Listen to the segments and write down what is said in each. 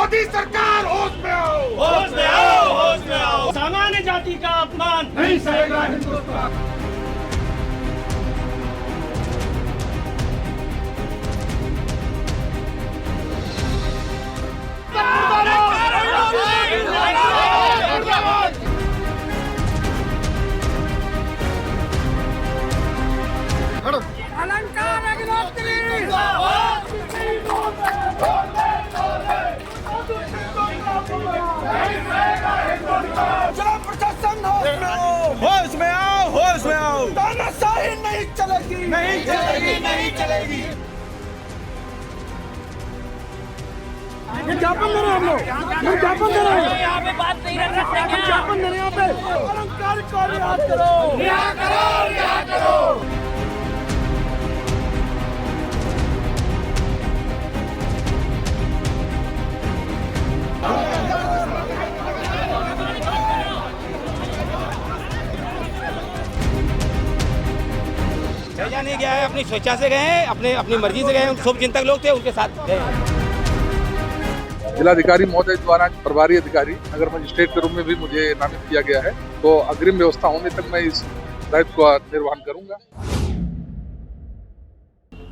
मोदी सरकार होश में आओ, होश में आओ, होश में आओ। सामान्य जाति का अपमान नहीं सहेगा हिंदुस्तान। अलंकार अग्निहोत्री प्रशासन होश में आओ, होश में आओ। तानाशाही नहीं चलेगी, नहीं चलेगी, नहीं चलेगी। ज्ञापन दे रहे हैं हम लोग, ज्ञापन दे रहे हैं। यहाँ पे बात नहीं रख सकते क्या? ज्ञापन दे रहे हैं यहाँ पे। अलंकार को रिहा करो, रिहा करो, रिहा करो। भेजा नहीं गया है, अपनी स्वेच्छा से गए हैं, अपनी मर्जी से गए हैं। शुभ चिंतक लोग थे, उनके साथ गए हैं। जिलाधिकारी महोदय द्वारा प्रभारी अधिकारी नगर मजिस्ट्रेट के रूप में भी मुझे नामित किया गया है, तो अग्रिम व्यवस्था होने तक मैं इस दायित्व का निर्वहन करूंगा।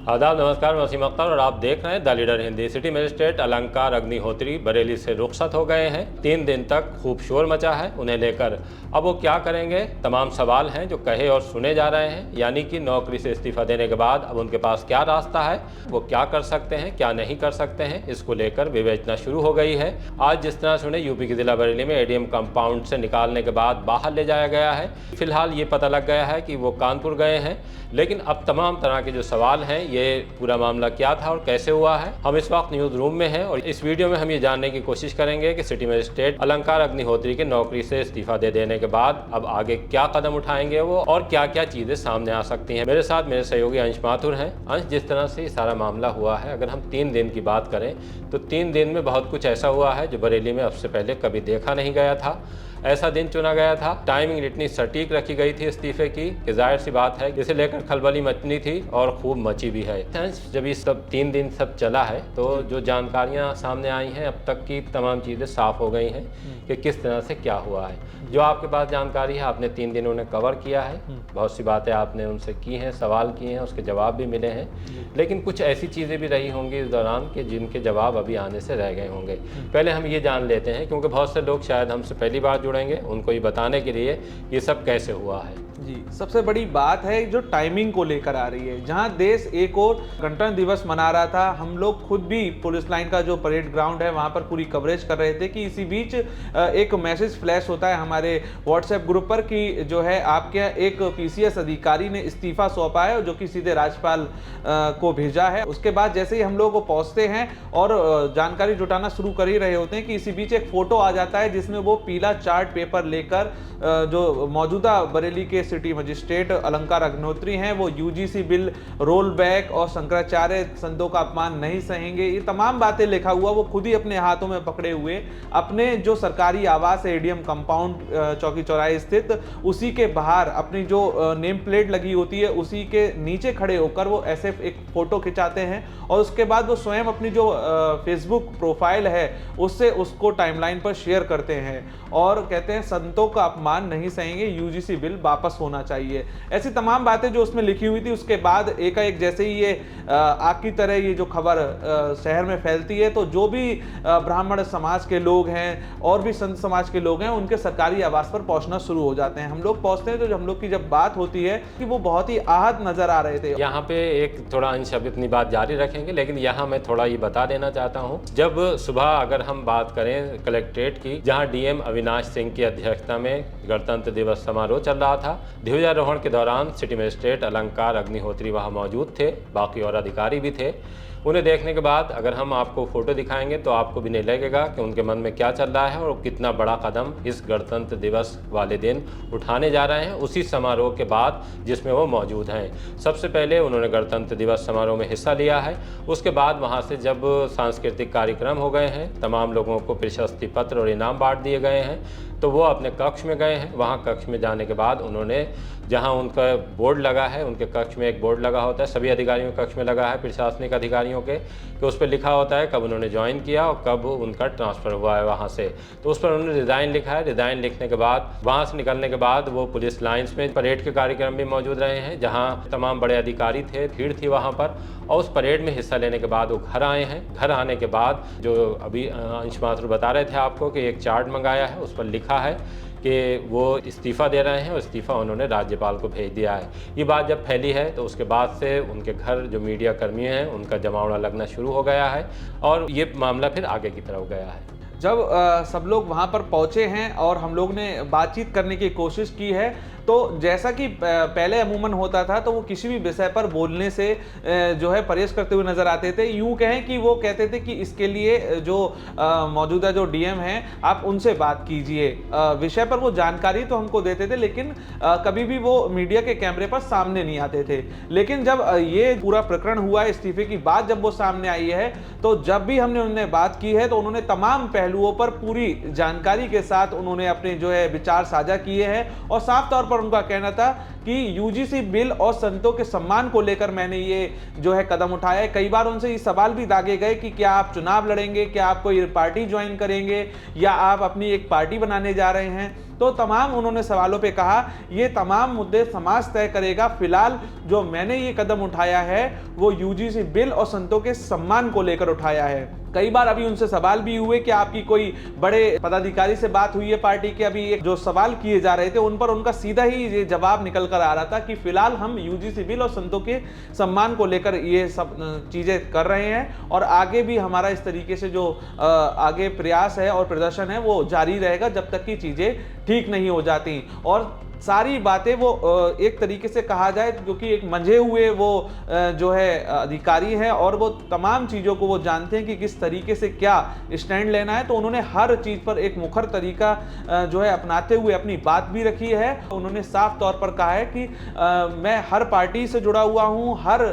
आदाब, नमस्कार, मैं वसीम अख्तर और आप देख रहे हैं the leader Hindi. City magistrate अलंकार अग्निहोत्री बरेली से रुखसत हो गए हैं। 3 दिन तक खूब शोर मचा है उन्हें लेकर। अब वो क्या करेंगे, तमाम सवाल हैं जो कहे और सुने जा रहे हैं। यानी कि नौकरी से इस्तीफा देने के बाद अब उनके पास क्या रास्ता है, वो क्या कर सकते हैं, क्या नहीं कर सकते हैं, इसको लेकर विवेचना शुरू हो गई है। आज जिस तरह सुने, यूपी के जिला बरेली में एडीएम कंपाउंड से निकालने के बाद बाहर ले जाया गया है। फिलहाल ये पता लग गया है कि वो कानपुर गए हैं, लेकिन अब तमाम तरह के जो सवाल हैं, ये पूरा मामला क्या था और कैसे हुआ है, हम इस वक्त न्यूज़ रूम में हैं और इस वीडियो में हम ये जानने की कोशिश करेंगे कि सिटी मजिस्ट्रेट अलंकार अग्निहोत्री के नौकरी से इस्तीफा दे देने के बाद अब आगे क्या कदम उठाएंगे वो और क्या क्या चीज़ें सामने आ सकती हैं। मेरे साथ मेरे सहयोगी अंश माथुर हैं। अंश, जिस तरह से ये सारा मामला हुआ है, अगर हम 3 दिन की बात करें तो 3 दिन में बहुत कुछ ऐसा हुआ है जो बरेली में अब से पहले कभी देखा नहीं गया था। ऐसा दिन चुना गया था, टाइमिंग इतनी सटीक रखी गई थी इस्तीफे की कि जाहिर सी बात है इसे लेकर खलबली मचनी थी और खूब मची भी है। जब ये सब 3 दिन सब चला है तो जो जानकारियां सामने आई हैं, अब तक की तमाम चीज़ें साफ़ हो गई हैं कि किस तरह से क्या हुआ है। जो आपके पास जानकारी है, आपने 3 दिनों ने कवर किया है, बहुत सी बातें आपने उनसे की हैं, सवाल किए हैं, उसके जवाब भी मिले हैं, लेकिन कुछ ऐसी चीज़ें भी रही होंगी इस दौरान कि जिनके जवाब अभी आने से रह गए होंगे। पहले हम ये जान लेते हैं, क्योंकि बहुत से लोग शायद हमसे पहली बार जुड़ेंगे, उनको ये बताने के लिए ये सब कैसे हुआ है। जी, सबसे बड़ी बात है जो टाइमिंग को लेकर आ रही है। जहां देश एक और गणतंत्र दिवस मना रहा था, हम लोग खुद भी पुलिस लाइन का जो परेड ग्राउंड है वहां पर पूरी कवरेज कर रहे थे कि इसी बीच एक मैसेज फ्लैश होता है हमारे व्हाट्सएप ग्रुप पर कि जो है आपके एक पीसीएस अधिकारी ने इस्तीफा सौंपा है, जो कि सीधे राज्यपाल को भेजा है। उसके बाद जैसे ही हम लोग को पहुंचते हैं और जानकारी जुटाना शुरू कर ही रहे होते हैं कि इसी बीच एक फोटो आ जाता है जिसमें वो पीला चार्ट पेपर लेकर जो मौजूदा बरेली के सिटी मजिस्ट्रेट अलंकार अग्निहोत्री हैं, वो यूजीसी बिल, रोल बैक और शंकराचार्य संतों का अपमान नहीं सहेंगे, ये तमाम बातें लिखा हुआ वो खुद ही अपने हाथों में पकड़े हुए अपने जो सरकारी आवास है एडीएम कंपाउंड चौकी चौराहे स्थित, उसी के बाहर अपनी जो नेम प्लेट लगी होती है उसी के नीचे खड़े होकर वो ऐसे एक फोटो खिंचाते हैं और उसके बाद वो स्वयं अपनी जो फेसबुक प्रोफाइल है उससे उसको टाइमलाइन पर शेयर करते हैं और कहते हैं संतों का अपमान नहीं सहेंगे, यूजीसी बिल वापस होना चाहिए। ऐसी तमाम बातें जो उसमें लिखी हुई थी। उसके बाद एकाएक जैसे ही ये आग की तरह ये जो खबर शहर में फैलती है, तो जो भी ब्राह्मण समाज के लोग हैं और भी संत समाज के लोग हैं, उनके सरकारी आवास पर पहुंचना शुरू हो जाते हैं। हम लोग पहुंचते हैं तो हम लोग की जब बात होती है कि वो बहुत ही आहत नजर आ रहे थे। यहाँ पे एक थोड़ा अंश अब इतनी बात जारी रखेंगे, लेकिन यहाँ मैं थोड़ा ये बता देना चाहता हूँ। जब सुबह अगर हम बात करें कलेक्ट्रेट की, जहाँ डीएम अविनाश सिंह की अध्यक्षता में गणतंत्र दिवस समारोह चल रहा था, ध्वजारोहण के दौरान सिटी मजिस्ट्रेट अलंकार अग्निहोत्री वहाँ मौजूद थे, बाकी और अधिकारी भी थे। उन्हें देखने के बाद अगर हम आपको फ़ोटो दिखाएंगे तो आपको भी नहीं लगेगा कि उनके मन में क्या चल रहा है और कितना बड़ा कदम इस गणतंत्र दिवस वाले दिन उठाने जा रहे हैं, उसी समारोह के बाद जिसमें वो मौजूद हैं। सबसे पहले उन्होंने गणतंत्र दिवस समारोह में हिस्सा लिया है। उसके बाद वहाँ से जब सांस्कृतिक कार्यक्रम हो गए हैं, तमाम लोगों को प्रशस्ति पत्र और इनाम बांट दिए गए हैं, तो वो अपने कक्ष में गए हैं। वहाँ कक्ष में जाने के बाद उन्होंने जहां उनका बोर्ड लगा है, उनके कक्ष में एक बोर्ड लगा होता है, सभी अधिकारियों के कक्ष में लगा है, प्रशासनिक अधिकारियों के, कि उस पर लिखा होता है कब उन्होंने ज्वाइन किया और कब उनका ट्रांसफ़र हुआ है वहाँ से। तो उस पर उन्होंने रिज़ाइन लिखा है। रिज़ाइन लिखने के बाद वहाँ से निकलने के बाद वो पुलिस लाइन्स में परेड के कार्यक्रम भी मौजूद रहे हैं, जहाँ तमाम बड़े अधिकारी थे, भीड़ थी वहाँ पर, और उस परेड में हिस्सा लेने के बाद वो घर आए हैं। घर आने के बाद जो अभी अंश माथुर बता रहे थे आपको कि एक चार्ट मंगाया है, उस पर लिखा है कि वो इस्तीफ़ा दे रहे हैं और इस्तीफ़ा उन्होंने राज्यपाल को भेज दिया है। ये बात जब फैली है तो उसके बाद से उनके घर जो मीडिया कर्मी हैं उनका जमावड़ा लगना शुरू हो गया है और ये मामला फिर आगे की तरफ गया है। जब सब लोग वहाँ पर पहुँचे हैं और हम लोग ने बातचीत करने की कोशिश की है, तो जैसा कि पहले अमूमन होता था तो वो किसी भी विषय पर बोलने से जो है परहेज करते हुए नज़र आते थे। यूँ कहें कि वो कहते थे कि इसके लिए जो मौजूदा जो डीएम हैं आप उनसे बात कीजिए। विषय पर वो जानकारी तो हमको देते थे, लेकिन कभी भी वो मीडिया के कैमरे पर सामने नहीं आते थे। लेकिन जब ये पूरा प्रकरण हुआ, इस्तीफे की बात जब वो सामने आई है, तो जब भी हमने उनसे बात की है तो उन्होंने तमाम पहलुओं पर पूरी जानकारी के साथ उन्होंने अपने जो है विचार साझा किए हैं और साफ तौर पर उनका कहना था कि यूजीसी बिल और संतों के सम्मान को लेकर मैंने ये जो है कदम उठाया है। कई बार उनसे ये सवाल भी दागे गए कि क्या आप चुनाव लड़ेंगे, क्या आप कोई पार्टी ज्वाइन करेंगे या आप अपनी एक पार्टी बनाने जा रहे हैं। तो तमाम उन्होंने सवालों पे कहा ये तमाम मुद्दे समाज तय करेगा, फिलहाल जो मैंने ये कदम उठाया है वो यूजीसी बिल और संतों के सम्मान को लेकर उठाया है। कई बार अभी उनसे सवाल भी हुए कि आपकी कोई बड़े पदाधिकारी से बात हुई है पार्टी के, अभी एक जो सवाल किए जा रहे थे उन पर उनका सीधा ही ये जवाब निकल कर आ रहा था कि फिलहाल हम यूजीसी बिल और संतों के सम्मान को लेकर ये सब चीजें कर रहे हैं और आगे भी हमारा इस तरीके से जो आगे प्रयास है और प्रदर्शन है वो जारी रहेगा जब तक कि चीजें ठीक नहीं हो जाती। और सारी बातें वो एक तरीके से कहा जाए क्योंकि एक मंझे हुए वो जो है अधिकारी हैं और वो तमाम चीज़ों को वो जानते हैं कि किस तरीके से क्या स्टैंड लेना है, तो उन्होंने हर चीज़ पर एक मुखर तरीका जो है अपनाते हुए अपनी बात भी रखी है। उन्होंने साफ तौर पर कहा है कि मैं हर पार्टी से जुड़ा हुआ हूँ, हर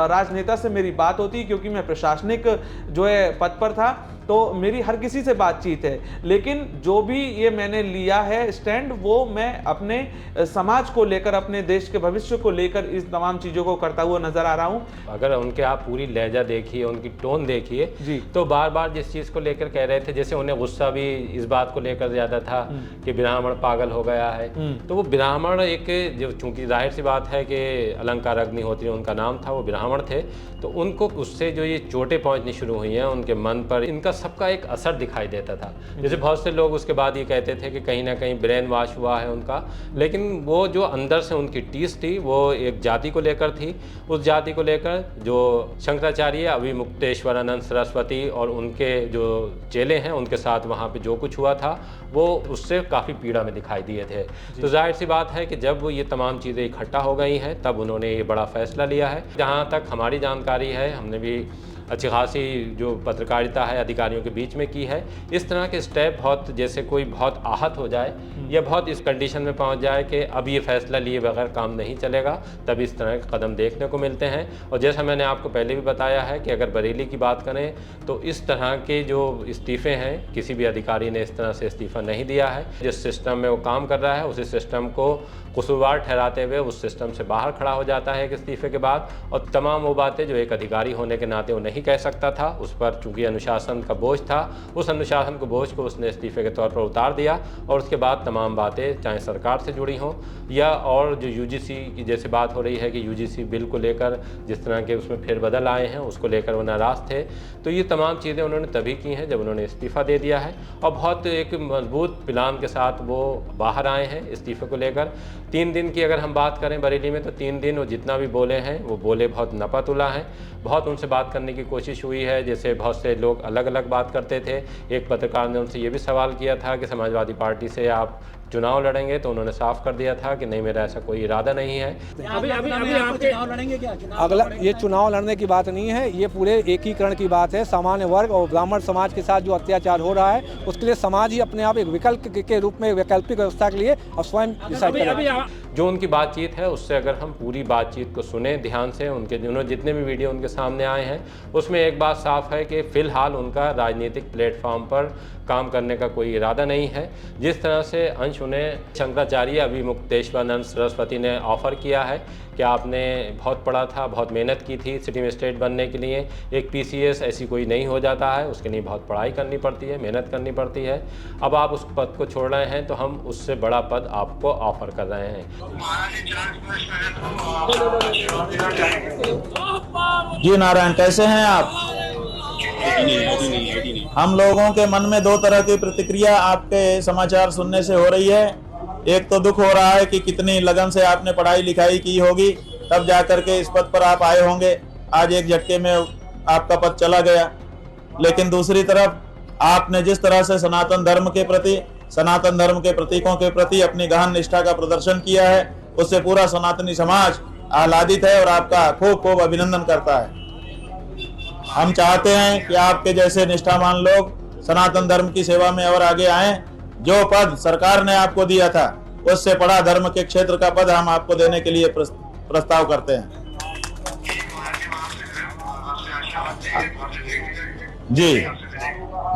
राजनेता से मेरी बात होती क्योंकि मैं प्रशासनिक जो है पद पर था तो मेरी हर किसी से बातचीत है, लेकिन जो भी ये मैंने लिया है स्टैंड वो मैं अपने समाज को लेकर, अपने देश के भविष्य को लेकर इस तमाम चीज़ों को करता हुआ नजर आ रहा हूँ। अगर उनके आप पूरी लहजा देखिए, उनकी टोन देखिए तो बार बार जिस चीज़ को लेकर कह रहे थे, जैसे उन्हें गुस्सा भी इस बात को लेकर ज़्यादा था कि ब्राह्मण पागल हो गया है, तो वो ब्राह्मण एक जो चूँकि जाहिर सी बात है कि अलंकार अग्निहोत्री उनका नाम था, वो ब्राह्मण थे, तो उनको उससे जो ये चोटें पहुँचनी शुरू हुई हैं उनके मन पर, इनका सबका एक असर दिखाई देता था। जैसे बहुत से लोग उसके बाद ये कहते थे कि कहीं ना कहीं ब्रेन वॉश हुआ है उनका, लेकिन वो जो अंदर से उनकी टीस थी वो एक जाति को लेकर थी। उस जाति को लेकर जो शंकराचार्य, अभिमुक्तेश्वरानंद सरस्वती और उनके जो चेले हैं उनके साथ वहाँ पे जो कुछ हुआ था वो उससे काफ़ी पीड़ा में दिखाई दिए थे। तो जाहिर सी बात है कि जब ये तमाम चीज़ें इकट्ठा हो गई हैं तब उन्होंने ये बड़ा फैसला लिया है। जहाँ तक हमारी जानकारी है, हमने भी अच्छी खासी जो पत्रकारिता है अधिकारियों के बीच में की है, इस तरह के स्टेप बहुत, जैसे कोई बहुत आहत हो जाए या बहुत इस कंडीशन में पहुंच जाए कि अब ये फैसला लिए बगैर काम नहीं चलेगा, तब इस तरह के कदम देखने को मिलते हैं। और जैसा मैंने आपको पहले भी बताया है कि अगर बरेली की बात करें तो इस तरह के जो इस्तीफ़े हैं, किसी भी अधिकारी ने इस तरह से इस्तीफ़ा नहीं दिया है। जिस सिस्टम में वो काम कर रहा है उसी सिस्टम को कसूरवार ठहराते हुए उस सिस्टम से बाहर खड़ा हो जाता है एक इस्तीफे के बाद, और तमाम वो बातें जो एक अधिकारी होने के नाते वो नहीं कह सकता था, उस पर चूंकि अनुशासन का बोझ था, उस अनुशासन को बोझ को उसने इस्तीफे के तौर पर उतार दिया। और उसके बाद तमाम बातें चाहे सरकार से जुड़ी हों या और जो यूजीसी की जैसे बात हो रही है कि यूजीसी बिल को लेकर जिस तरह के उसमें फेरबदल आए हैं उसको लेकर वो नाराज़ थे, तो ये तमाम चीज़ें उन्होंने तभी की हैं जब उन्होंने इस्तीफ़ा दे दिया है और बहुत एक मजबूत प्लान के साथ वो बाहर आए हैं इस्तीफ़े को लेकर। 3 दिन की अगर हम बात करें बरेली में तो 3 दिन वो जितना भी बोले हैं वो बोले बहुत नपा-तुला हैं। बहुत उनसे बात करने की कोशिश हुई है, जैसे बहुत से लोग अलग अलग बात करते थे। एक पत्रकार ने उनसे ये भी सवाल किया था कि समाजवादी पार्टी से आप चुनाव लड़ेंगे, तो उन्होंने साफ कर दिया था कि नहीं, मेरा ऐसा कोई इरादा नहीं है। अभी आप चुनाव लड़ेंगे क्या? अगला ये चुनाव लड़ने की बात नहीं है, ये पूरे एकीकरण की बात है। सामान्य वर्ग और ब्राह्मण समाज के साथ जो अत्याचार हो रहा है उसके लिए समाज ही अपने आप एक विकल्प के रूप में वैकल्पिक व्यवस्था के लिए और स्वयं डिसाइड करेगा। जो उनकी बातचीत है उससे अगर हम पूरी बातचीत को सुने ध्यान से, उन्होंने जितने भी वीडियो उनके सामने आए हैं उसमें एक बात साफ है कि फ़िलहाल उनका राजनीतिक प्लेटफॉर्म पर काम करने का कोई इरादा नहीं है। जिस तरह से अंश उन्हें शंकराचार्य अभिमुक्तेश्वरानंद सरस्वती ने ऑफ़र किया है कि आपने बहुत पढ़ा था, बहुत मेहनत की थी सिटी मजिस्ट्रेट बनने के लिए, एक PCS ऐसी कोई नहीं हो जाता है, उसके लिए बहुत पढ़ाई करनी पड़ती है, मेहनत करनी पड़ती है। अब आप उस पद को छोड़ रहे हैं तो हम उससे बड़ा पद आपको ऑफ़र कर रहे हैं। जी नारायण, कैसे हैं आप? हम लोगों के मन में दो तरह की प्रतिक्रिया आपके समाचार सुनने से हो रही है। एक तो दुख हो रहा है कि कितनी लगन से आपने पढ़ाई लिखाई की होगी, तब जाकर के इस पद पर आप आए होंगे, आज एक झटके में आपका पद चला गया। लेकिन दूसरी तरफ आपने जिस तरह से सनातन धर्म के प्रति, सनातन धर्म के प्रतीकों के प्रति अपनी गहन निष्ठा का प्रदर्शन किया है, उससे पूरा सनातनी समाज आह्लादित है और आपका खूब खूब अभिनंदन करता है। हम चाहते हैं कि आपके जैसे निष्ठावान लोग सनातन धर्म की सेवा में और आगे आएं। जो पद सरकार ने आपको दिया था उससे बड़ा धर्म के क्षेत्र का पद हम आपको देने के लिए प्रस्ताव करते हैं। जी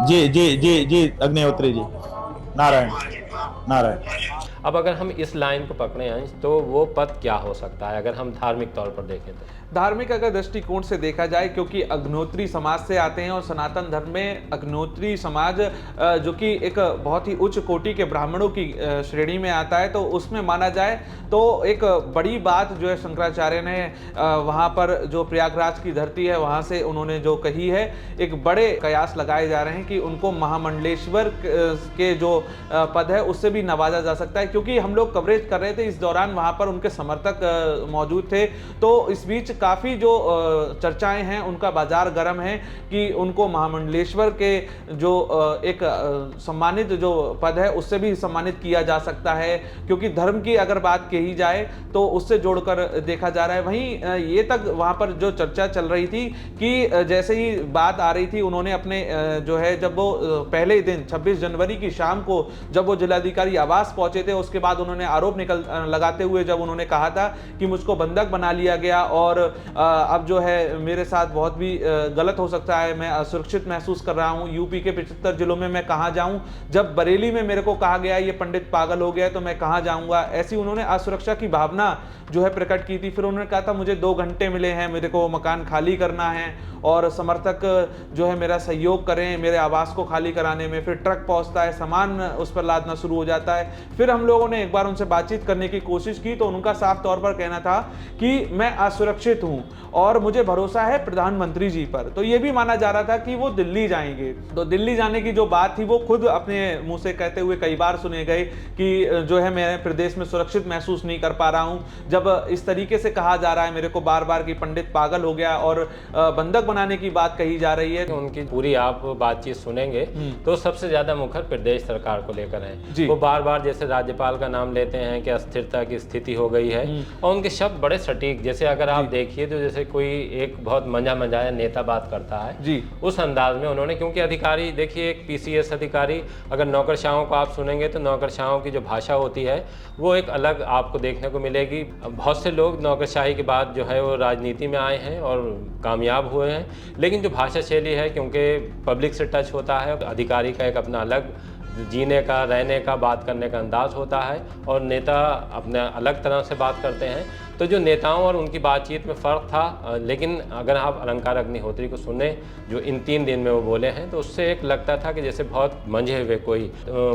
जी जी जी जी अग्निहोत्री जी, नारायण नारायण। अब अगर हम इस लाइन को पकड़े अंश तो वो पद क्या हो सकता है अगर हम धार्मिक तौर पर देखें तो? धार्मिक अगर दृष्टिकोण से देखा जाए, क्योंकि अग्नोत्री समाज से आते हैं और सनातन धर्म में अग्नोत्री समाज जो कि एक बहुत ही उच्च कोटि के ब्राह्मणों की श्रेणी में आता है, तो उसमें माना जाए तो एक बड़ी बात जो है शंकराचार्य ने वहाँ पर जो प्रयागराज की धरती है वहाँ से उन्होंने जो कही है, एक बड़े कयास लगाए जा रहे हैं कि उनको महामंडलेश्वर के जो पद है उससे भी नवाजा जा सकता है। क्योंकि हम लोग कवरेज कर रहे थे इस दौरान, वहाँ पर उनके समर्थक मौजूद थे, तो इस बीच काफ़ी जो चर्चाएं हैं उनका बाजार गर्म है कि उनको महामंडलेश्वर के जो एक सम्मानित जो पद है उससे भी सम्मानित किया जा सकता है। क्योंकि धर्म की अगर बात कही जाए तो उससे जोड़कर देखा जा रहा है। वहीं ये तक वहाँ पर जो चर्चा चल रही थी कि जैसे ही बात आ रही थी, उन्होंने अपने जो है जब वो पहले ही दिन 26 जनवरी की शाम को जब वो जिलाधिकारी आवास पहुंचे थे, उसके बाद उन्होंने आरोप लगाते हुए जब उन्होंने कहा था कि मुझको बंधक बना लिया गया और अब जो है मेरे साथ बहुत भी गलत हो सकता है, मैं असुरक्षित महसूस कर रहा हूँ, यूपी के 75 जिलों में मैं कहाँ जाऊँ, जब बरेली में मेरे को कहा गया ये पंडित पागल हो गया तो मैं कहाँ जाऊँगा, ऐसी उन्होंने असुरक्षा की भावना जो है प्रकट की थी। फिर उन्होंने कहा था मुझे 2 घंटे मिले हैं, मेरे को मकान खाली करना है और समर्थक जो है मेरा सहयोग करें मेरे आवास को खाली कराने में। फिर ट्रक पहुंचता है, सामान उस पर लादना शुरू हो जाता है। फिर हम लोगों ने एक बार उनसे बातचीत करने की कोशिश की तो उनका साफ तौर पर कहना था कि मैं असुरक्षित हूं और मुझे भरोसा है प्रधानमंत्री जी पर। तो ये भी माना जा रहा था कि वो दिल्ली जाएंगे। तो दिल्ली जाने की जो बात थी वो खुद अपने मुंह से कहते हुए कई बार सुने गए कि जो है मैं प्रदेश में सुरक्षित महसूस नहीं कर पा रहा हूं। जब इस तरीके से कहा जा रहा है मेरे को बार बार कि पंडित पागल हो गया और बंधक बनाने की बात कही जा रही है। उनकी पूरी आप बातचीत सुनेंगे तो सबसे ज्यादा मुखर प्रदेश सरकार को लेकर है। वो बार बार जैसे राज्यपाल का नाम लेते हैं कि अस्थिरता की स्थिति हो गई है और उनके शब्द बड़े सटीक, जैसे अगर आप देखिए तो जैसे कोई एक बहुत मंझाया नेता बात करता है जी, उस अंदाज में उन्होंने, क्योंकि अधिकारी देखिए एक PCS अधिकारी अगर नौकरशाहों को आप सुनेंगे तो नौकरशाहों की जो भाषा होती है वो एक अलग आपको देखने को मिलेगी। बहुत से लोग नौकरशाही के बाद जो है वो राजनीति में आए हैं और कामयाब हुए हैं, लेकिन जो भाषा शैली है क्योंकि पब्लिक से टच होता है, अधिकारी का एक अपना अलग जीने का, रहने का, बात करने का अंदाज होता है और नेता अपने अलग तरह से बात करते हैं। तो जो नेताओं और उनकी बातचीत में फ़र्क था, लेकिन अगर आप अलंकार अग्निहोत्री को सुने जो इन 3 दिन में वो बोले हैं तो उससे एक लगता था कि जैसे बहुत मंझे हुए कोई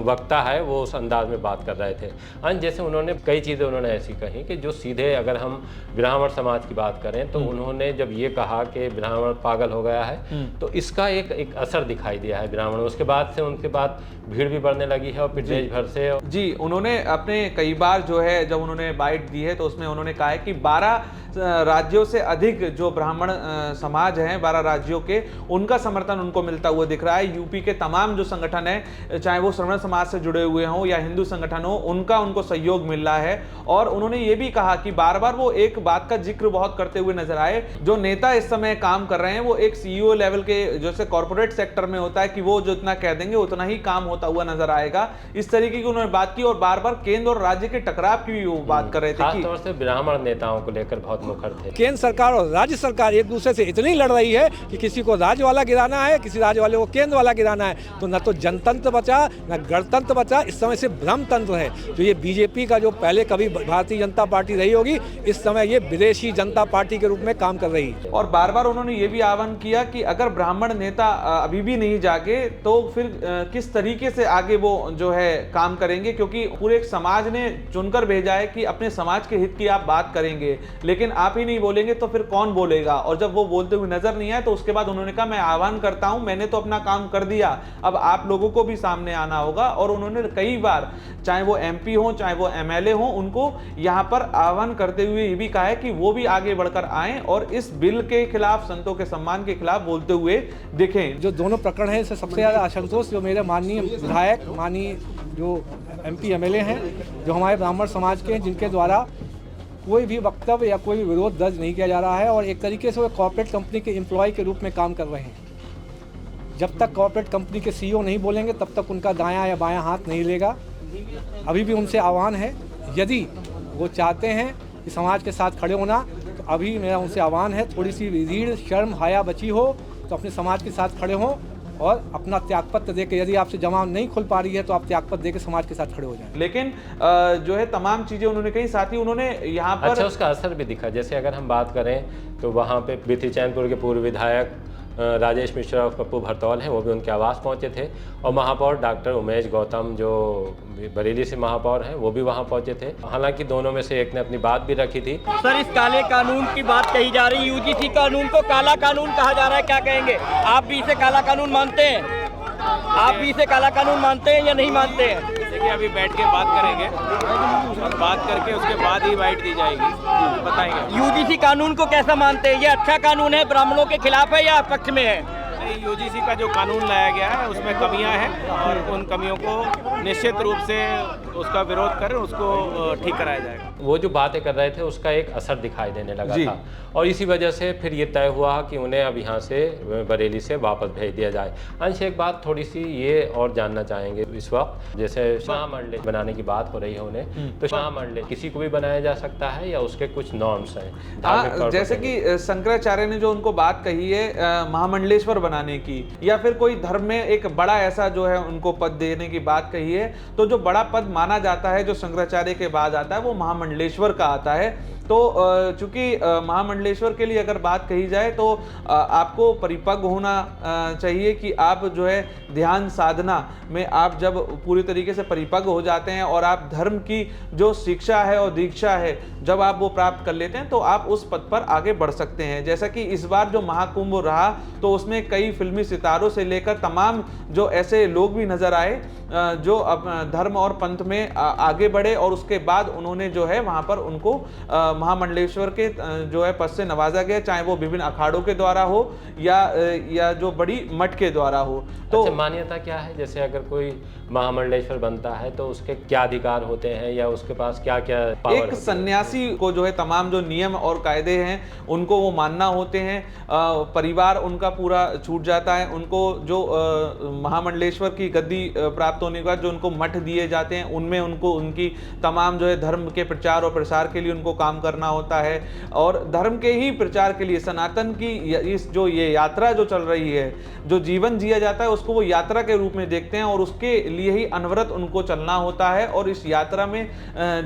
वक्ता है वो उस अंदाज में बात कर रहे थे। जैसे उन्होंने कई चीज़ें उन्होंने ऐसी कही कि जो सीधे अगर हम ब्राह्मण समाज की बात करें तो उन्होंने जब ये कहा कि ब्राह्मण पागल हो गया है तो इसका एक असर दिखाई दिया है ब्राह्मण। उसके बाद से उनके बाद भीड़ भी बढ़ने लगी है और फिर देश भर से। जी, उन्होंने अपने कई बार जो है जब उन्होंने बाइट दी है तो उसमें उन्होंने कहा है कि 12 राज्यों से अधिक जो ब्राह्मण समाज हैं, 12 राज्यों के, उनका समर्थन उनको मिलता हुआ दिख रहा है। यूपी के तमाम जो संगठन है, चाहे वो श्रमण समाज से जुड़े हुए हों या हिंदू संगठन हो, उनका उनको सहयोग मिल रहा है। और उन्होंने ये भी कहा कि बार बार वो एक बात का जिक्र बहुत करते हुए नजर आए, जो नेता इस समय काम कर रहे हैं वो एक CEO लेवल के, जैसे कॉर्पोरेट सेक्टर में होता है कि वो जितना कह देंगे उतना ही काम होता हुआ नजर आएगा, इस तरीके की उन्होंने बात की। और बार बार केंद्र और राज्य के टकराव की भी वो बात कर रहे थे। खासतौर से ब्राह्मण नेताओं को लेकर बहुत मुखर थे। केंद्र सरकार और राज्य सरकार एक दूसरे से इतनी लड़ रही है कि किसी को राज्य वाला गिराना है, किसी राज्य वाले को केंद्र वाला गिराना है, तो न तो जनतंत्र बचा न गणतंत्र बचा, इस समय से भ्रम तंत्र है। जो ये बीजेपी का जो पहले कभी भारतीय जनता पार्टी रही होगी, इस समय ये विदेशी जनता पार्टी के रूप में काम कर रही है। और बार बार उन्होंने ये भी आह्वान किया कि अगर ब्राह्मण नेता अभी भी नहीं जागे तो फिर किस तरीके से आगे वो जो है काम करेंगे, क्योंकि पूरे एक समाज ने चुनकर भेजा है कि अपने समाज के हित की आप बात करेंगे, लेकिन आप ही नहीं बोलेंगे तो फिर कौन बोलेगा। और जब वो बोलते हुए नजर नहीं आए तो उसके बाद उन्होंने कहा मैं आह्वान करता हूं, मैंने तो अपना काम कर दिया, अब आप लोगों को भी सामने आना होगा। और उन्होंने कई बार, चाहे वो MP हो चाहे वो MLA हो, उनको यहां पर आह्वान करते हुए ये भी कहा है कि वो भी आगे बढ़कर आए और इस बिल के खिलाफ, संतों के सम्मान के खिलाफ बोलते हुए दिखें। जो दोनों प्रकरण है इससे सबसे ज्यादा असंतोष जो मेरे माननीय विधायक, माननीय जो MP MLA हैं, जो हमारे ब्राह्मण समाज के हैं, जिनके द्वारा कोई भी वक्तव्य या कोई भी विरोध दर्ज नहीं किया जा रहा है और एक तरीके से वो कॉर्पोरेट कंपनी के एम्प्लॉय के रूप में काम कर रहे हैं। जब तक कॉर्पोरेट कंपनी के CEO नहीं बोलेंगे तब तक उनका दायां या बायां हाथ नहीं लेगा। अभी भी उनसे आह्वान है, यदि वो चाहते हैं कि समाज के साथ खड़े होना, तो अभी मेरा उनसे आह्वान है, थोड़ी सी रीढ़ शर्म हाया बची हो तो अपने समाज के साथ खड़े हों और अपना त्यागपत्र देके, यदि आपसे जमात नहीं खुल पा रही है तो आप त्यागपत्र देके समाज के साथ खड़े हो जाएं। लेकिन जो है तमाम चीजें उन्होंने कही, साथ ही उन्होंने यहाँ पर उसका असर भी दिखा। जैसे अगर हम बात करें तो वहाँ पे बिथी चैनपुर के पूर्व विधायक राजेश मिश्रा और पप्पू भरतौल हैं, वो भी उनके आवास पहुंचे थे। और महापौर डॉक्टर उमेश गौतम जो बरेली से महापौर हैं, वो भी वहां पहुंचे थे। हालांकि दोनों में से एक ने अपनी बात भी रखी थी। सर, इस काले कानून की बात कही जा रही है, UGC कानून को काला कानून कहा जा रहा है, क्या कहेंगे? आप भी इसे काला कानून मानते हैं? आप भी इसे काला कानून मानते हैं या नहीं मानते हैं? देखिए, अभी बैठ के बात करेंगे और बात करके उसके बाद ही बाइट दी जाएगी, बताएंगे। UGC कानून को कैसा मानते हैं? ये अच्छा कानून है, ब्राह्मणों के खिलाफ है या पक्ष में है? UGC का जो कानून लाया गया है उसमें कमियां हैं और उन कमियों को निश्चित रूप से उसका विरोध कर उसको ठीक कराया जाएगा। वो जो बातें कर रहे थे उसका एक असर दिखाई देने लगा था और इसी वजह से फिर ये तय हुआ कि उन्हें अब यहाँ से बरेली से वापस भेज दिया जाए। अंश, एक बात थोड़ी सी ये और जानना चाहेंगे इस वक्त, जैसे महामंडल बनाने की बात हो रही है उन्हें, तो महामंडल किसी को भी बनाया जा सकता है या उसके कुछ नॉर्म्स हैं? जैसे कि शंकराचार्य ने जो उनको बात कही है महामंडलेश्वर बनाने की, या फिर कोई धर्म में एक बड़ा ऐसा जो है उनको पद देने की बात कही है, तो जो बड़ा पद माना जाता है जो शंकराचार्य के बाद आता है वो महामंडलेश्वर का आता है। तो चूंकि महामंडलेश्वर के लिए अगर बात कही जाए तो आपको परिपक्व होना चाहिए कि आप जो है ध्यान साधना में आप जब पूरी तरीके से परिपक्व हो जाते हैं और आप धर्म की जो शिक्षा है और दीक्षा है जब आप वो प्राप्त कर लेते हैं तो आप उस पद पर आगे बढ़ सकते हैं। जैसा कि इस बार जो महाकुंभ रहा तो उसमें कई फिल्मी सितारों से लेकर तमाम जो ऐसे लोग भी नजर आए जो अब धर्म और पंथ में आगे बढ़े और उसके बाद उन्होंने जो है वहां पर उनको महामंडलेश्वर के जो है पद से नवाजा गया, चाहे वो विभिन्न अखाड़ों के द्वारा हो या जो बड़ी मठ के द्वारा हो। तो अच्छा, मान्यता क्या है? जैसे अगर कोई महामंडलेश्वर बनता है तो उसके क्या अधिकार होते हैं या उसके पास क्या क्या पावर? एक सन्यासी को जो है तमाम जो नियम और कायदे हैं उनको वो मानना होते हैं। परिवार उनका पूरा छूट जाता है। उनको जो महामंडलेश्वर की गद्दी प्राप्त होने के बाद जो उनको मठ दिए जाते हैं उनमें उनको उनकी तमाम जो है धर्म के प्रचार और प्रसार के लिए उनको काम करना होता है और धर्म के ही प्रचार के लिए सनातन की इस जो ये यात्रा जो चल रही है, जो जीवन जिया जाता है उसको वो यात्रा के रूप में देखते हैं और उसके लिए ही अनवरत उनको चलना होता है। और इस यात्रा में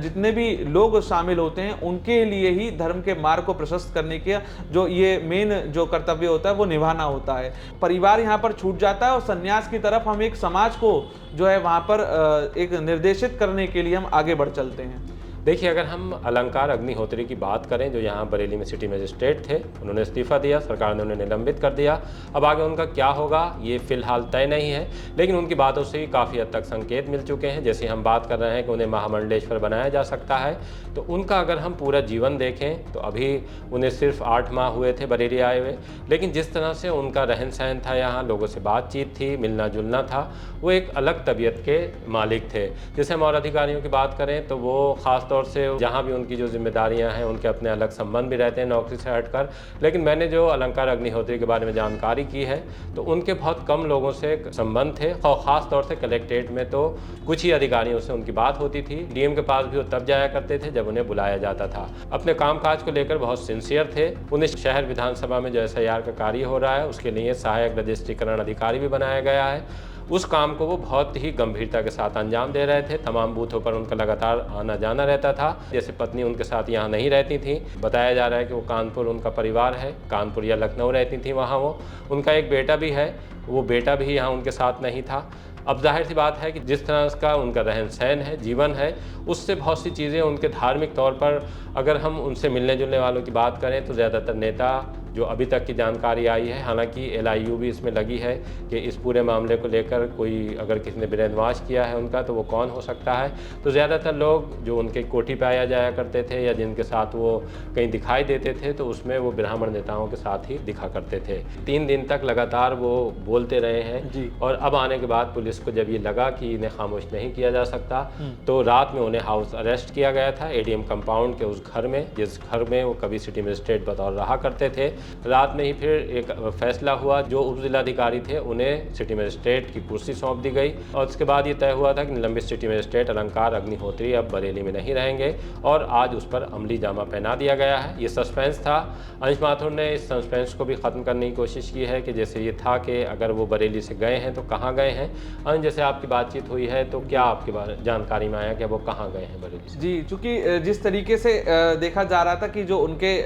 जितने भी लोग शामिल होते हैं उनके लिए ही धर्म के मार्ग को प्रशस्त करने के जो ये मेन जो कर्तव्य होता है वो निभाना होता है। परिवार यहाँ पर छूट जाता है और संन्यास की तरफ हम एक समाज को जो है वहाँ पर एक निर्देशित करने के लिए हम आगे बढ़ चलते हैं। देखिए, अगर हम अलंकार अग्निहोत्री की बात करें, जो यहाँ बरेली में सिटी मजिस्ट्रेट थे, उन्होंने इस्तीफ़ा दिया, सरकार ने उन्हें निलंबित कर दिया। अब आगे उनका क्या होगा ये फ़िलहाल तय नहीं है, लेकिन उनकी बातों से काफ़ी हद तक संकेत मिल चुके हैं। जैसे हम बात कर रहे हैं कि उन्हें महामंडलेश्वर बनाया जा सकता है, तो उनका अगर हम पूरा जीवन देखें तो अभी उन्हें सिर्फ 8 माह हुए थे बरेली आए हुए, लेकिन जिस तरह से उनका रहन सहन था, यहाँ लोगों से बातचीत थी, मिलना जुलना था, वो एक अलग तबीयत के मालिक थे। जैसे हम और अधिकारियों की बात करें तो वो ख़ास तौर से जहाँ भी उनकी जो जिम्मेदारियाँ हैं उनके अपने अलग संबंध भी रहते हैं नौकरी से हटकर, लेकिन मैंने जो अलंकार अग्निहोत्री के बारे में जानकारी की है तो उनके बहुत कम लोगों से संबंध थे, और ख़ास तौर से कलेक्ट्रेट में तो कुछ ही अधिकारियों से उनकी बात होती थी। डीएम के पास भी वो तब जाया करते थे जब उन्हें बुलाया जाता था। अपने कामकाज को लेकर बहुत सिंसियर थे। उन्हें शहर विधानसभा में जो SIR का कार्य हो रहा है उसके लिए सहायक रजिस्ट्रीकरण अधिकारी भी बनाया गया है। उस काम को वो बहुत ही गंभीरता के साथ अंजाम दे रहे थे। तमाम बूथों पर उनका लगातार आना जाना रहता था। जैसे पत्नी उनके साथ यहाँ नहीं रहती थी, बताया जा रहा है कि वो कानपुर उनका परिवार है, कानपुर या लखनऊ रहती थी वहाँ वो। उनका एक बेटा भी है, वो बेटा भी यहाँ उनके साथ नहीं था। अब जाहिर सी बात है कि जिस तरह का उनका रहन सहन है, जीवन है, उससे बहुत सी चीज़ें उनके धार्मिक तौर पर अगर हम उनसे मिलने जुलने वालों की बात करें तो ज़्यादातर नेता जो अभी तक की जानकारी आई है, हालांकि LIU भी इसमें लगी है कि इस पूरे मामले को लेकर कोई अगर किसी ने ब्रेनवॉश किया है उनका तो वो कौन हो सकता है। तो ज़्यादातर लोग जो उनके कोठी पे आया जाया करते थे या जिनके साथ वो कहीं दिखाई देते थे तो उसमें वो ब्राह्मण नेताओं के साथ ही दिखा करते थे। 3 दिन तक लगातार वो बोलते रहे हैं और अब आने के बाद पुलिस को जब ये लगा कि इन्हें खामोश नहीं किया जा सकता तो रात में उन्हें हाउस अरेस्ट किया गया था ADM कंपाउंड के उस घर में, जिस घर में वो कभी सिटी मजिस्ट्रेट बतौर रहा करते थे। रात में ही फिर एक फैसला हुआ, जो उप जिलाधिकारी थे उन्हें सिटी मजिस्ट्रेट की कुर्सी सौंप दी गई और उसके बाद ये तय हुआ था कि निलंबित सिटी मजिस्ट्रेट अलंकार अग्निहोत्री अब बरेली में नहीं रहेंगे और आज उस पर अमली जामा पहना दिया गया है। ये सस्पेंस था। अंश माथुर ने इस सस्पेंस को भी ख़त्म करने की कोशिश की है कि जैसे ये था कि अगर वो बरेली से गए हैं तो कहाँ गए हैं। अंश, जैसे आपकी बातचीत हुई है तो क्या आपकी जानकारी में आया कि वो कहाँ गए हैं बरेली से? जी, चूँकि जिस तरीके से देखा जा रहा था कि जो उनके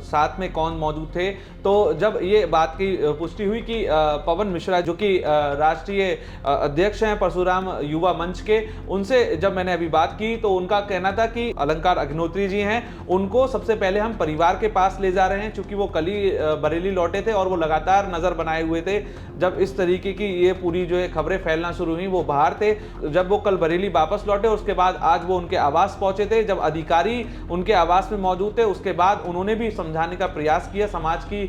साथ में कौन मौजूद थे, तो जब ये बात की पुष्टि हुई कि पवन मिश्रा जो कि राष्ट्रीय अध्यक्ष हैं परशुराम युवा मंच के, उनसे जब मैंने अभी बात की तो उनका कहना था कि अलंकार अग्निहोत्री जी हैं, उनको सबसे पहले हम परिवार के पास ले जा रहे हैं, चूंकि वो कल ही बरेली लौटे थे और वो लगातार नज़र बनाए हुए थे जब इस तरीके की ये पूरी जो है खबरें फैलना शुरू हुई। वो बाहर थे, जब वो कल बरेली वापस लौटे उसके बाद आज वो उनके आवास पहुंचे थे। जब अधिकारी उनके आवास में मौजूद थे उसके बाद उन्होंने भी समझाने का प्रयास किया समाज की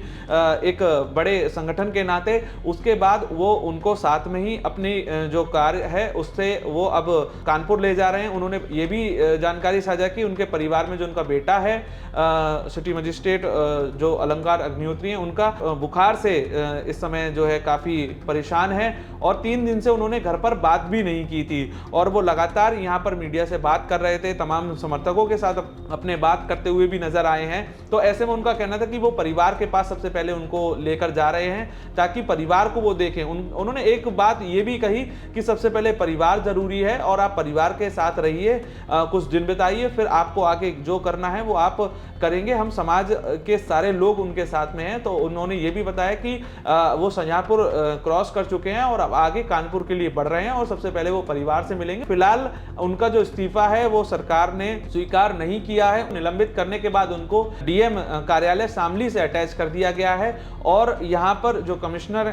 एक बड़े संगठन के नाते। उसके बाद वो उनको साथ में ही अपनी जो कार्य है उससे वो अब कानपुर ले जा रहे हैं। उन्होंने ये भी जानकारी साझा की उनके परिवार में जो उनका बेटा है सिटी मजिस्ट्रेट जो अलंकार अग्निहोत्री हैं, उनका बुखार से इस समय जो है काफ़ी परेशान है और 3 दिन से उन्होंने घर पर बात भी नहीं की थी और वो लगातार यहाँ पर मीडिया से बात कर रहे थे, तमाम समर्थकों के साथ अपने बात करते हुए भी नजर आए हैं। तो ऐसे में उनका कहना था कि वो परिवार के पास सबसे पहले उनको लेकर जा रहे हैं ताकि परिवार को वो देखें। उन्होंने एक बात ये भी कही कि सबसे पहले परिवार जरूरी है और आप परिवार के साथ रहिए, कुछ दिन बिताइए, फिर आपको आगे जो करना है वो आप करेंगे, हम समाज के सारे लोग उनके साथ में हैं। तो उन्होंने ये भी बताया कि वो शाहजहांपुर क्रॉस कर चुके हैं और अब आगे कानपुर के लिए बढ़ रहे हैं और सबसे पहले वो परिवार से मिलेंगे। फिलहाल उनका जो इस्तीफा है वो सरकार ने स्वीकार नहीं किया है। निलंबित करने के बाद उनको डीएम कार्यालय शामली से अटैच कर दिया गया है और यहाँ पर जो कमिश्नर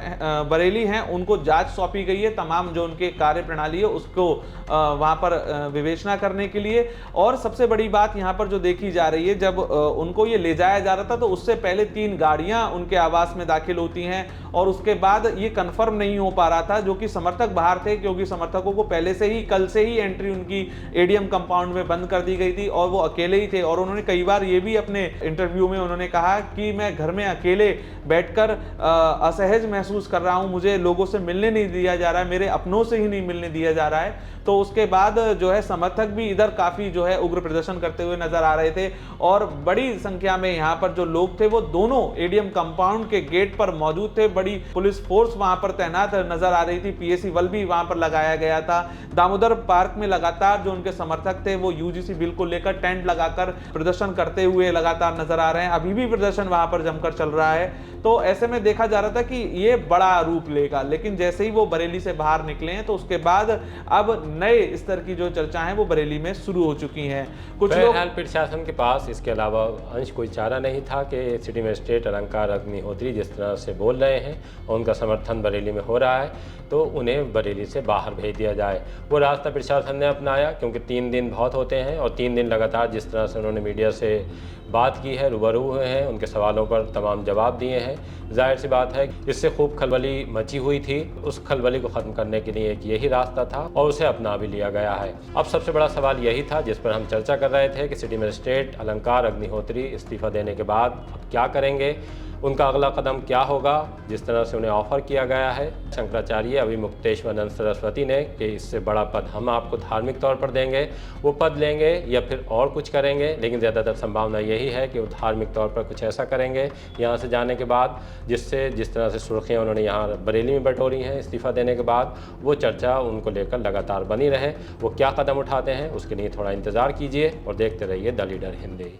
बरेली हैं उनको जांच सौंपी गई है, तमाम जो उनके कार्य प्रणाली है उसको वहाँ पर विवेचना करने के लिए। और सबसे बड़ी बात यहाँ पर जो देखी जा रही है, जब उनको ये ले जाया जा रहा था तो उससे पहले 3 गाड़ियां उनके आवास में दाखिल होती हैं और उसके बाद ये कंफर्म नहीं हो पा रहा था, जो कि समर्थक बाहर थे क्योंकि समर्थकों को पहले से ही कल से ही एंट्री उनकी एडीएम कंपाउंड में बंद कर दी गई थी और वो अकेले ही थे। और उन्होंने कई बार ये भी अपने इंटरव्यू में उन्होंने कहा कि मैं घर में अकेले बैठकर असहज महसूस कर रहा हूं, मुझे लोगों से मिलने नहीं दिया जा रहा है, मेरे अपनों से ही नहीं मिलने दिया जा रहा है। तो उसके बाद जो है समर्थक भी इधर काफी जो है उग्र प्रदर्शन करते हुए नजर आ रहे थे और बड़ी संख्या में यहाँ पर जो लोग थे वो दोनों एडीएम कंपाउंड के गेट पर मौजूद थे। बड़ी पुलिस फोर्स वहां पर तैनात नजर आ रही थी, पीएसी बल भी वहां पर लगाया गया था। दामोदर पार्क में लगातार जो उनके समर्थक थे वो यूजीसी बिल को लेकर टेंट लगाकर प्रदर्शन करते हुए लगातार नजर आ रहे हैं। अभी भी प्रदर्शन वहां पर जमकर चल रहा है। तो ऐसे में देखा जा रहा था कि ये बड़ा रूप लेगा, लेकिन जैसे ही वो बरेली से बाहर निकले हैं तो उसके बाद अब नए स्तर की जो चर्चा है वो बरेली में शुरू हो चुकी हैं। कुछ लोग प्रशासन के पास इसके अलावा अंश कोई चारा नहीं था कि सिटी मजिस्ट्रेट अलंकार अग्निहोत्री जिस तरह से बोल रहे हैं और उनका समर्थन बरेली में हो रहा है तो उन्हें बरेली से बाहर भेज दिया जाए। वो रास्ता प्रशासन ने अपनाया, क्योंकि 3 दिन बहुत होते हैं और 3 दिन लगातार जिस तरह से उन्होंने मीडिया से बात की है, रूबरू हुए हैं, उनके सवालों पर तमाम जवाब दिए हैं। जाहिर सी बात है इससे खूब खलबली मची हुई थी, उस खलबली को ख़त्म करने के लिए एक यही रास्ता था और उसे अपना भी लिया गया है। अब सबसे बड़ा सवाल यही था जिस पर हम चर्चा कर रहे थे कि सिटी मजिस्ट्रेट अलंकार अग्निहोत्री इस्तीफ़ा देने के बाद अब क्या करेंगे, उनका अगला कदम क्या होगा। जिस तरह से उन्हें ऑफ़र किया गया है शंकराचार्य अभिमुक्तेश्वरानंद सरस्वती ने कि इससे बड़ा पद हम आपको धार्मिक तौर पर देंगे, वो पद लेंगे या फिर और कुछ करेंगे, लेकिन ज़्यादातर संभावना यही है कि वो धार्मिक तौर पर कुछ ऐसा करेंगे यहाँ से जाने के बाद जिससे जिस तरह से सुर्खियाँ उन्होंने यहाँ बरेली में बटोरी हैं इस्तीफ़ा देने के बाद, वो चर्चा उनको लेकर लगातार बनी रहे। वो क्या कदम उठाते हैं उसके लिए थोड़ा इंतज़ार कीजिए और देखते रहिए द लीडर हिंदी।